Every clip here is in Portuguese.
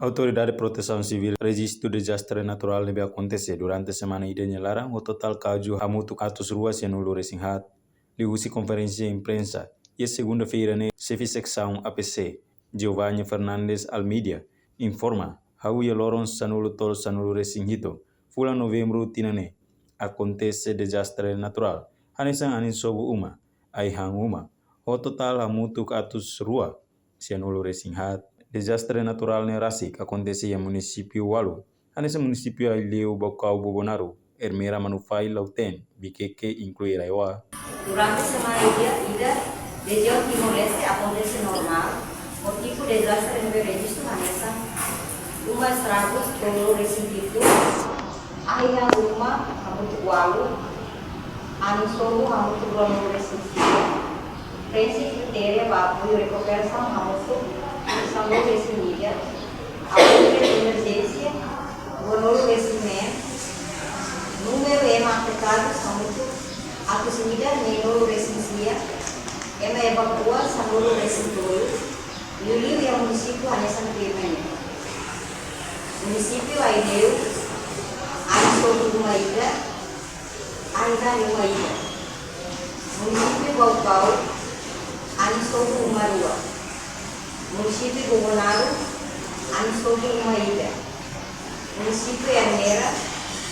Autoridade de Proteção Civil registro desastre natural deve acontecer durante a semana e denyelarang o total caju hamutu atos ruas yang ulu resinghat liusi conferência imprensa e segunda-feira ne chefe secção APC Giovanni Fernandes Almeida informa how ia loron sanulu tol sanulu resinghito fula novembro tinane acontece desastre natural hanesan anin sobu uma ai hang uma o total hamutu atos rua sianulu resinghat. Desastre natural ne Rasik acontece em município Walu. Nesse município Leu Bocau Bobonaru, Ermera Manufai Lauten, Biqueque inclui Raiwa. Durante a semana ida, região Timor-Leste acontece normal. Motivo desastre no registro nessa uma estragos pelo recinto. Akhirnya rumah hamut Walu, anu solo hamut Walu recinto. Prinsip kriteria babu recuperação hamut Sambil desse mídia, apoio de emergência, valor investimento, número de afetados, atos mídia, menor residência, evacua, sambil residual, Lili yang município Hanesan Firmene. Município Aideu, Anisobu Rumaida, Aida Rumaida. Município Baucau, Anisobu Umarua. Município Bobonaru, Anisobu Umaida. Município Ermera,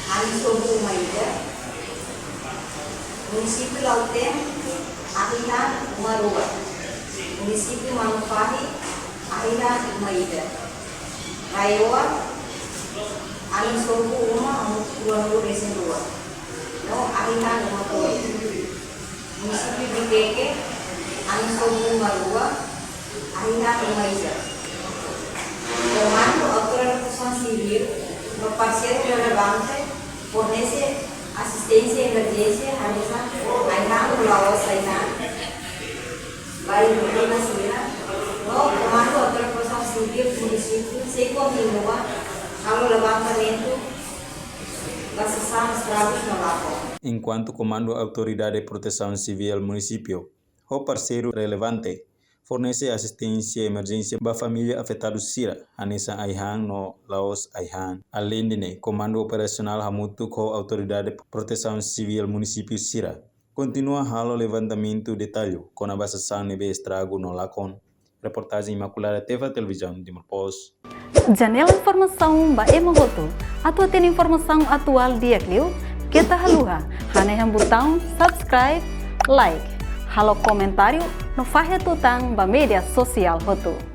Anisobu Umaida. Município Lauten, Ahihan Umarua. Município Manufahi, Ahihan Umaida. Raiwa, Anisobu Uma, Umarua Resendua. No, Ahihan Umarua. Município Biqueque, Anisobu Umarua. Akhirnya Umaida. Comando Autorização Civil no parceiro relevante fornece assistência e emergência Aihang Laos Aihang baik Burkina Faso. No Comando Autorização Civil município se continua ao levantamento das estragos no lago. Enquanto Comando Autoridade de Proteção Civil município, o parceiro relevante fornece assistência e emergência para família afetada Sira, Anessa Aihang no Laos Aihang. Além de Comando Operacional Hamutu com Autoridade de Proteção Civil Município Sira. Continua halo levantamento detalhe com a basação nebe estrago no Lacon. Reportagem Imaculada TV Televisão de Marpos. Janela informação ba emogoto. Atau tem informação atual dia kliu. Kita haluha. Haneham botão subscribe, like. Halo komentário no Fahia Tutang ba media sosial hotu.